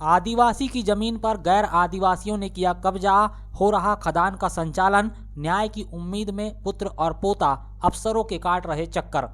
आदिवासी की जमीन पर गैर आदिवासियों ने किया कब्जा, हो रहा खदान का संचालन, न्याय की उम्मीद में पुत्र और पोता अफसरों के काट रहे चक्कर।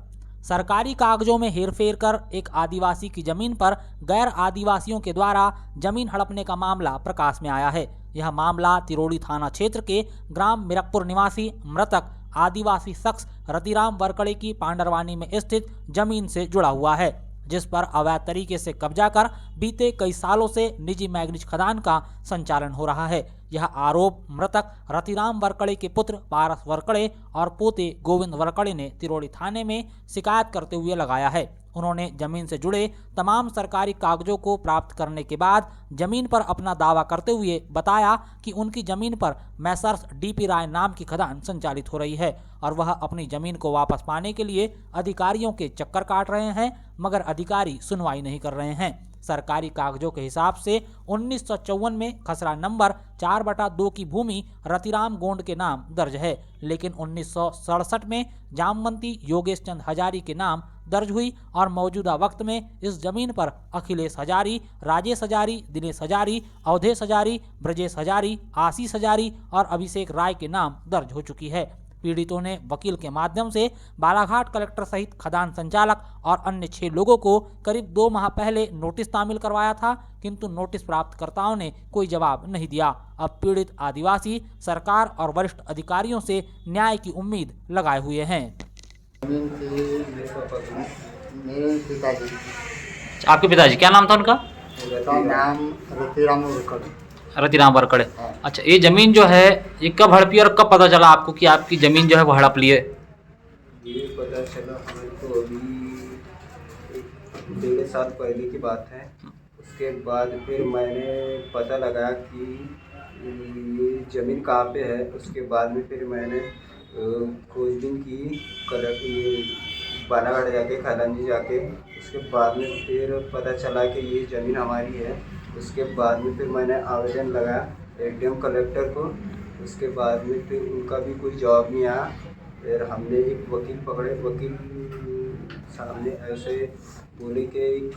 सरकारी कागजों में हेरफेर कर एक आदिवासी की जमीन पर गैर आदिवासियों के द्वारा जमीन हड़पने का मामला प्रकाश में आया है। यह मामला तिरोड़ी थाना क्षेत्र के ग्राम मिरकपुर निवासी मृतक आदिवासी शख्स रतिराम वरकड़े की पांडरवानी में स्थित जमीन से जुड़ा हुआ है, जिस पर अवैध तरीके से कब्जा कर बीते कई सालों से निजी मैग्नीज खदान का संचालन हो रहा है। यह आरोप मृतक रतिराम वरकड़े के पुत्र पारस वरकड़े और पोते गोविंद वरकड़े ने तिरोड़ी थाने में शिकायत करते हुए लगाया है। उन्होंने जमीन से जुड़े तमाम सरकारी कागजों को प्राप्त करने के बाद जमीन पर अपना दावा करते हुए बताया कि उनकी जमीन पर मैसर्स डीपी राय नाम की खदान संचालित हो रही है और वह अपनी जमीन को वापस पाने के लिए अधिकारियों के चक्कर काट रहे हैं, मगर अधिकारी सुनवाई नहीं कर रहे हैं। सरकारी कागजों के हिसाब से 1954 में खसरा नंबर 4/2 की भूमि रतिराम गोंड के नाम दर्ज है, लेकिन 1967 में जामवंती योगेश चंद हजारी के नाम दर्ज हुई और मौजूदा वक्त में इस जमीन पर अखिलेश हजारी, राजेश हजारी, दिनेश हजारी, अवधेश हजारी, ब्रजेश हजारी, आशीष हजारी और अभिषेक राय के नाम दर्ज हो चुकी है। पीड़ितों ने वकील के माध्यम से बालाघाट कलेक्टर सहित खदान संचालक और अन्य 6 लोगों को करीब 2 माह पहले नोटिस तामील करवाया था, किंतु नोटिस प्राप्तकर्ताओं ने कोई जवाब नहीं दिया। अब पीड़ित आदिवासी सरकार और वरिष्ठ अधिकारियों से न्याय की उम्मीद लगाए हुए हैं। मेरे पिताजी, आपके पिताजी क्या नाम था उनका? नाम रतिराम वरकड़े। अच्छा, ये जमीन जो है ये कब हड़पी और कब पता चला आपको कि आपकी जमीन जो है वो हड़प लिए? ये पता चला हमें तो अभी 1.5 साल पहले की बात है। उसके बाद फिर मैंने पता लगाया कि ये ज़मीन कहाँ पे है। उसके बाद में फिर मैंने खोजबीन की, ये बालाघाट जाके खदान जाके, उसके बाद में फिर पता चला कि ये ज़मीन हमारी है। उसके बाद में फिर मैंने आवेदन लगाया एडीएम कलेक्टर को। उसके बाद में फिर उनका भी कोई जवाब नहीं आया। फिर हमने एक वकील पकड़े, वकील सामने ऐसे बोले कि एक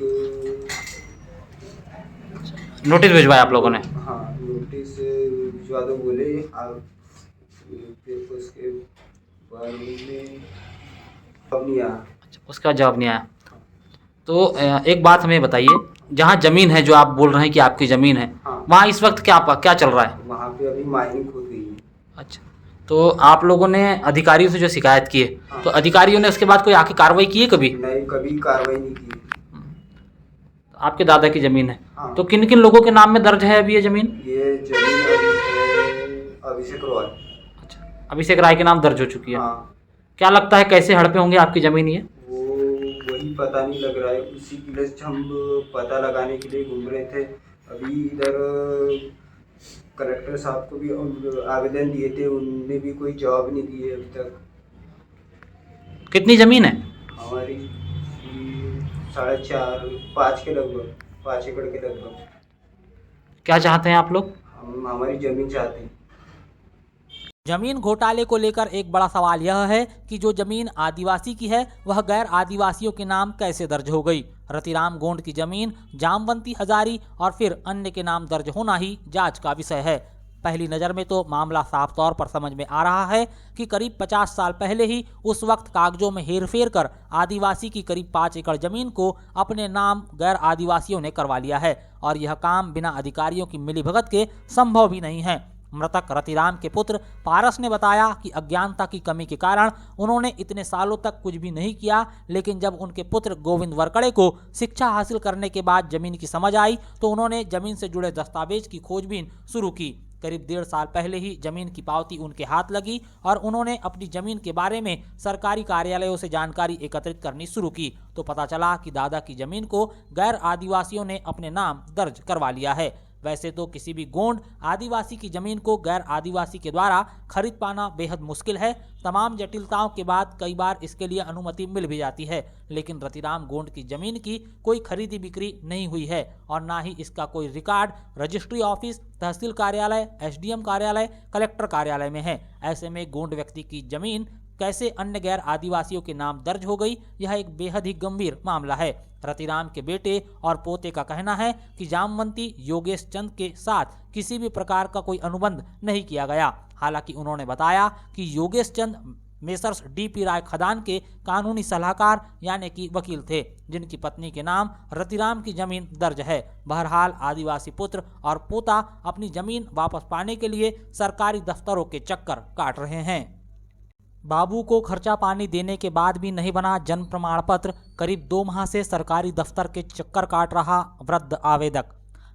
नोटिस भिजवाया आप लोगों ने? हाँ, नोटिस भिजवा दो बोले। फिर उसके बाद में जवाब नहीं आया। उसका जवाब नहीं आया। तो एक बात हमें बताइए, जहाँ जमीन है जो आप बोल रहे हैं कि आपकी जमीन है, हाँ, वहाँ इस वक्त क्या चल रहा है? वहाँ पे अभी माइनिंग हो गई है। अच्छा, तो आप लोगों ने अधिकारियों से जो शिकायत की है, हाँ, तो अधिकारियों ने उसके बाद कोई आके कार्रवाई की है कभी? नहीं, कभी कार्रवाई नहीं की। आपके दादा की जमीन है। हाँ, तो किन किन लोगों के नाम में दर्ज है अभी ये जमीन? ये जमीन अभी है अभिषेक रॉय। अच्छा, अभिषेक राय के नाम दर्ज हो चुकी है। हाँ, क्या लगता है कैसे हड़पे होंगे आपकी जमीन ये? वो वही पता नहीं लग रहा है। उसी के लिए हम पता लगाने के लिए घूम रहे थे। अभी इधर कलेक्टर साहब को भी आवेदन दिए थे, उनने भी कोई जवाब नहीं दिए अभी तक। कितनी जमीन है? हमारी 4.5-5 के लगभग, 5 एकड़ के लगभग। क्या चाहते हैं आप लोग? हम हमारी ज़मीन चाहते हैं। जमीन घोटाले को लेकर एक बड़ा सवाल यह है कि जो जमीन आदिवासी की है वह गैर आदिवासियों के नाम कैसे दर्ज हो गई। रतिराम गोंड की जमीन जामवंती हजारी और फिर अन्य के नाम दर्ज होना ही जांच का विषय है। पहली नज़र में तो मामला साफ तौर पर समझ में आ रहा है कि करीब 50 साल पहले ही उस वक्त कागजों में हेरफेर कर आदिवासी की करीब 5 एकड़ जमीन को अपने नाम गैर आदिवासियों ने करवा लिया है और यह काम बिना अधिकारियों की मिलीभगत के संभव भी नहीं है। मृतक रतिराम के पुत्र पारस ने बताया कि अज्ञानता की कमी के कारण उन्होंने इतने सालों तक कुछ भी नहीं किया, लेकिन जब उनके पुत्र गोविंद वरकड़े को शिक्षा हासिल करने के बाद जमीन की समझ आई तो उन्होंने जमीन से जुड़े दस्तावेज की खोजबीन शुरू की। करीब 1.5 साल पहले ही जमीन की पावती उनके हाथ लगी और उन्होंने अपनी जमीन के बारे में सरकारी कार्यालयों से जानकारी एकत्रित करनी शुरू की तो पता चला कि दादा की जमीन को गैर आदिवासियों ने अपने नाम दर्ज करवा लिया है। वैसे तो किसी भी गोंड आदिवासी की जमीन को गैर आदिवासी के द्वारा खरीद पाना बेहद मुश्किल है। तमाम जटिलताओं के बाद कई बार इसके लिए अनुमति मिल भी जाती है, लेकिन रतिराम गोंड की जमीन की कोई खरीदी बिक्री नहीं हुई है और ना ही इसका कोई रिकॉर्ड रजिस्ट्री ऑफिस, तहसील कार्यालय, एसडीएम कार्यालय, कलेक्टर कार्यालय में है। ऐसे में गोंड व्यक्ति की जमीन कैसे अन्य गैर आदिवासियों के नाम दर्ज हो गई, यह एक बेहद ही गंभीर मामला है। रतिराम के बेटे और पोते का कहना है कि जामवंती योगेश चंद के साथ किसी भी प्रकार का कोई अनुबंध नहीं किया गया। हालांकि उन्होंने बताया कि योगेश चंद मेसर्स डीपी राय खदान के कानूनी सलाहकार यानी कि वकील थे, जिनकी पत्नी के नाम रतिराम की जमीन दर्ज है। बहरहाल आदिवासी पुत्र और पोता अपनी जमीन वापस पाने के लिए सरकारी दफ्तरों के चक्कर काट रहे हैं। बाबू को खर्चा पानी देने के बाद भी नहीं बना जन्म प्रमाण पत्र, करीब 2 माह से सरकारी दफ्तर के चक्कर काट रहा वृद्ध आवेदक।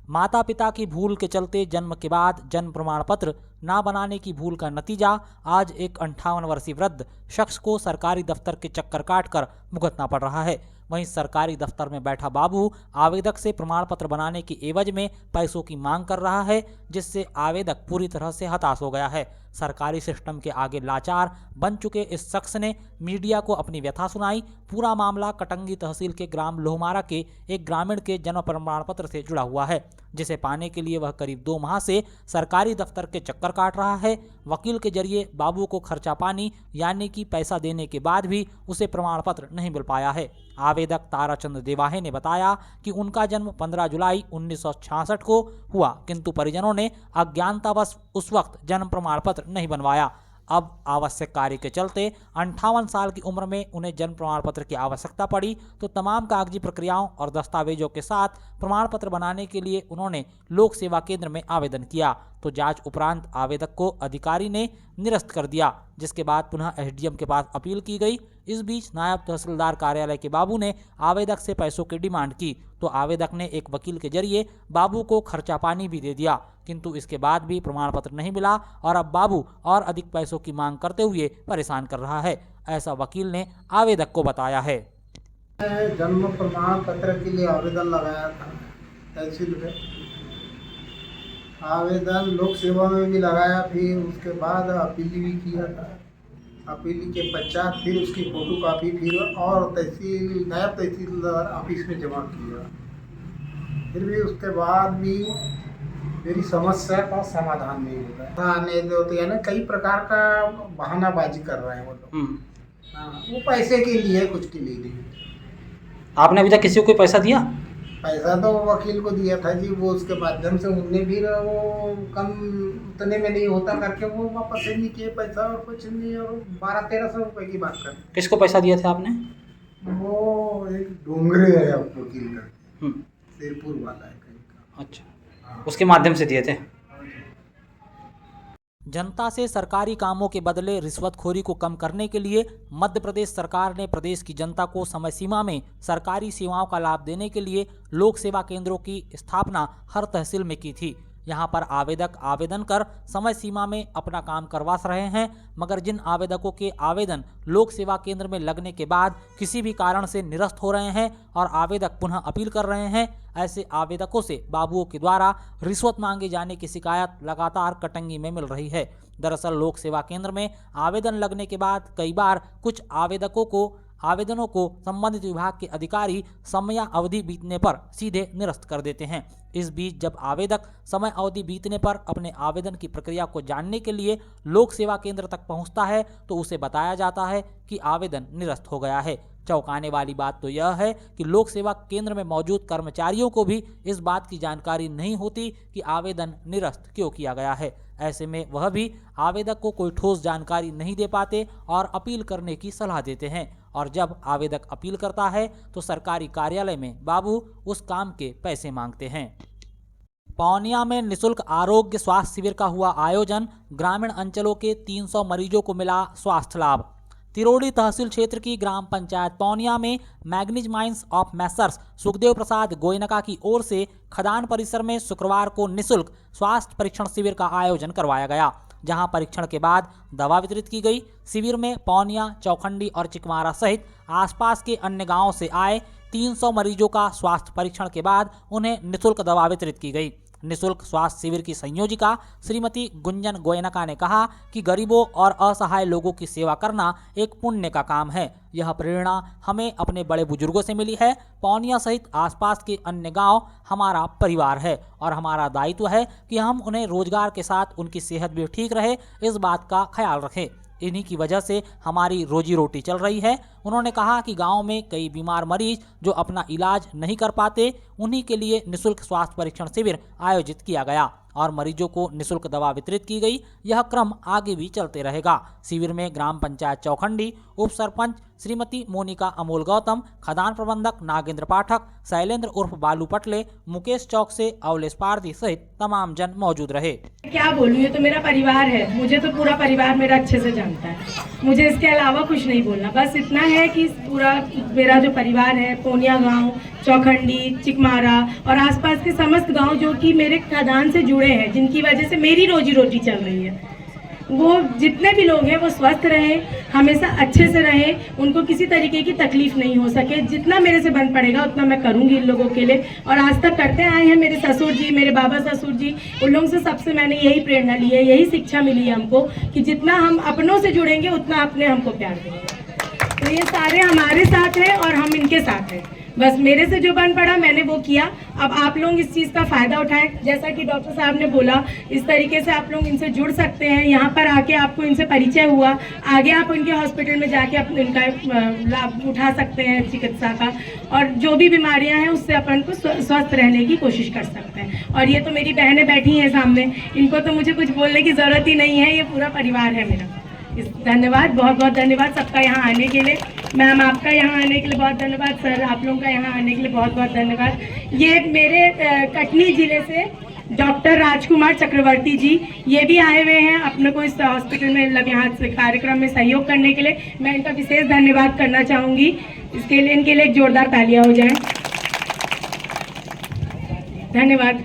माता पिता की भूल के चलते जन्म के बाद जन्म प्रमाण पत्र ना बनाने की भूल का नतीजा आज एक 58 वर्षीय वृद्ध शख्स को सरकारी दफ्तर के चक्कर काटकर भुगतना पड़ रहा है। वहीं सरकारी दफ्तर में बैठा बाबू आवेदक से प्रमाण पत्र बनाने की एवज में पैसों की मांग कर रहा है, जिससे आवेदक पूरी तरह से हताश हो गया है। सरकारी सिस्टम के आगे लाचार बन चुके इस शख्स ने मीडिया को अपनी व्यथा सुनाई। पूरा मामला कटंगी तहसील के ग्राम लोहमारा के एक ग्रामीण के जन्म प्रमाण पत्र से जुड़ा हुआ है, जिसे पाने के लिए वह करीब 2 माह से सरकारी दफ्तर के चक्कर काट रहा है। वकील के जरिए बाबू को खर्चा पानी यानी कि पैसा देने के बाद भी उसे प्रमाण पत्र नहीं मिल पाया है। आवेदक ताराचंद देवाहे ने बताया कि उनका जन्म 15 जुलाई 1966 को हुआ, किंतु परिजनों ने अज्ञानतावश उस वक्त जन्म प्रमाण पत्र नहीं बनवाया। अब आवश्यक कार्य के चलते 58 साल की उम्र में उन्हें जन्म प्रमाण पत्र की आवश्यकता पड़ी, तो तमाम कागजी प्रक्रियाओं और दस्तावेजों के साथ प्रमाण पत्र बनाने के लिए उन्होंने लोक सेवा केंद्र में आवेदन किया, तो जांच उपरांत आवेदक को अधिकारी ने निरस्त कर दिया, जिसके बाद पुनः एसडीएम के पास अपील की गई। इस बीच नायब तहसीलदार कार्यालय के बाबू ने आवेदक से पैसों की डिमांड की, तो आवेदक ने एक वकील के जरिए बाबू को खर्चा पानी भी दे दिया, किंतु इसके बाद भी प्रमाण पत्र नहीं मिला और अब बाबू और अधिक पैसों की मांग करते हुए परेशान कर रहा है, ऐसा वकील ने आवेदक को बताया है। जन्म प्रमाण पत्र के लिए आवेदन लगाया था तहसील में, आवेदन लोक सेवा में भी लगाया, फिर उसके बाद अपील भी किया था। अपील के पश्चात फिर उसकी फोटो कापी फिर और नायब तहसीलदार ऑफिस में जमा किया। फिर भी उसके बाद भी मेरी समस्या का समाधान नहीं हो रहा है। दो तो यानी कई प्रकार का बहानाबाजी कर रहे हैं वो लोग। हाँ, वो पैसे के लिए कुछ के लिए नहीं। आपने अभी तक किसी को कोई पैसा दिया? पैसा तो वकील को दिया था जी, वो उसके माध्यम से उनने भी वो कम उतने में नहीं होता करके वो वापस से नहीं किए पैसा और कुछ नहीं, और 1200-1300 रुपये की बात कर। किसको पैसा दिया था आपने? वो एक डोंगरे है वकील का, सिरपुर वाला है कहीं का। अच्छा, उसके माध्यम से दिए थे। जनता से सरकारी कामों के बदले रिश्वतखोरी को कम करने के लिए मध्य प्रदेश सरकार ने प्रदेश की जनता को समय सीमा में सरकारी सेवाओं का लाभ देने के लिए लोक सेवा केंद्रों की स्थापना हर तहसील में की थी। यहाँ पर आवेदक आवेदन कर समय सीमा में अपना काम करवा रहे हैं, मगर जिन आवेदकों के आवेदन लोक सेवा केंद्र में लगने के बाद किसी भी कारण से निरस्त हो रहे हैं और आवेदक पुनः अपील कर रहे हैं, ऐसे आवेदकों से बाबुओं के द्वारा रिश्वत मांगे जाने की शिकायत लगातार कटंगी में मिल रही है। दरअसल लोक सेवा केंद्र में आवेदन लगने के बाद कई बार कुछ आवेदनों को संबंधित विभाग के अधिकारी समय अवधि बीतने पर सीधे निरस्त कर देते हैं। इस बीच जब आवेदक समय अवधि बीतने पर अपने आवेदन की प्रक्रिया को जानने के लिए लोक सेवा केंद्र तक पहुंचता है तो उसे बताया जाता है कि आवेदन निरस्त हो गया है। चौंकाने वाली बात तो यह है कि लोक सेवा केंद्र में मौजूद कर्मचारियों को भी इस बात की जानकारी नहीं होती कि आवेदन निरस्त क्यों किया गया है। ऐसे में वह भी आवेदक को कोई ठोस जानकारी नहीं दे पाते और अपील करने की सलाह देते हैं, और जब आवेदक अपील करता है तो सरकारी कार्यालय में बाबू उस काम के पैसे मांगते हैं। पौनिया में निःशुल्क आरोग्य स्वास्थ्य शिविर का हुआ आयोजन, ग्रामीण अंचलों के 300 मरीजों को मिला स्वास्थ्य लाभ। तिरोड़ी तहसील क्षेत्र की ग्राम पंचायत पौनिया में manganese mines of Messrs Sukhdev Prasad Goenka की ओर से खदान परिसर में शुक्रवार को निःशुल्क स्वास्थ्य परीक्षण शिविर का आयोजन करवाया गया, जहां परीक्षण के बाद दवा वितरित की गई। शिविर में पौनिया, चौखंडी और चिकमारा सहित आसपास के अन्य गांवों से आए 300 मरीजों का स्वास्थ्य परीक्षण के बाद उन्हें निःशुल्क दवा वितरित की गई। निःशुल्क स्वास्थ्य शिविर की संयोजिका श्रीमती गुंजन गोयनका ने कहा कि गरीबों और असहाय लोगों की सेवा करना एक पुण्य का काम है। यह प्रेरणा हमें अपने बड़े बुजुर्गों से मिली है। पौनिया सहित आसपास के अन्य गांव हमारा परिवार है और हमारा दायित्व है कि हम उन्हें रोजगार के साथ उनकी सेहत भी ठीक रहे, इस बात का ख्याल रखें। इन्हीं की वजह से हमारी रोजी रोटी चल रही है। उन्होंने कहा कि गांव में कई बीमार मरीज जो अपना इलाज नहीं कर पाते, उन्हीं के लिए निःशुल्क स्वास्थ्य परीक्षण शिविर आयोजित किया गया और मरीजों को निःशुल्क दवा वितरित की गई। यह क्रम आगे भी चलते रहेगा। शिविर में ग्राम पंचायत चौखंडी, उप सरपंच श्रीमती मोनिका अमोल गौतम, खदान प्रबंधक नागेंद्र पाठक, शैलेंद्र उर्फ बालू पटले, मुकेश चौक से अवलेश पारदी सहित तमाम जन मौजूद रहे। क्या बोलूं, ये तो मेरा परिवार है, मुझे तो पूरा परिवार मेरा अच्छे से जानता है, मुझे इसके अलावा कुछ नहीं बोलना। बस इतना है कि पूरा मेरा जो परिवार है, पोनिया गांव, चौखंडी, चिकमारा और आसपास के समस्त गांव जो कि मेरे खदान से जुड़े हैं, जिनकी वजह से मेरी रोजी रोटी चल रही है, वो जितने भी लोग हैं वो स्वस्थ रहें, हमेशा अच्छे से रहें, उनको किसी तरीके की तकलीफ नहीं हो सके। जितना मेरे से बन पड़ेगा उतना मैं करूंगी इन लोगों के लिए, और आज तक करते आए हैं। मेरे ससुर जी, मेरे बाबा ससुर जी, उन लोगों से सबसे मैंने यही प्रेरणा ली है, यही शिक्षा मिली है हमको कि जितना हम अपनों से जुड़ेंगे उतना अपने हमको प्यार देंगे। तो ये सारे हमारे साथ हैं और हम इनके साथ हैं। बस मेरे से जो बन पड़ा मैंने वो किया। अब आप लोग इस चीज़ का फ़ायदा उठाएं। जैसा कि डॉक्टर साहब ने बोला, इस तरीके से आप लोग इनसे जुड़ सकते हैं। यहाँ पर आके आपको इनसे परिचय हुआ, आगे आप उनके हॉस्पिटल में जाके अपने इनका लाभ उठा सकते हैं चिकित्सा का, और जो भी बीमारियाँ हैं उससे अपन को स्वस्थ रहने की कोशिश कर सकते हैं। और ये तो मेरी बहनें बैठी हैं सामने, इनको तो मुझे कुछ बोलने की ज़रूरत ही नहीं है, ये पूरा परिवार है मेरा। धन्यवाद, बहुत बहुत धन्यवाद सबका यहाँ आने के लिए। मैम आपका यहाँ आने के लिए बहुत धन्यवाद। सर आप लोगों का यहाँ आने के लिए बहुत बहुत धन्यवाद। ये मेरे कटनी जिले से डॉक्टर राजकुमार चक्रवर्ती जी, ये भी आए हुए हैं अपने को इस हॉस्पिटल में, मतलब यहाँ से कार्यक्रम में सहयोग करने के लिए। मैं इनका विशेष धन्यवाद करना चाहूँगी। इसके लिए इनके लिए एक जोरदार तालियां हो जाए। धन्यवाद।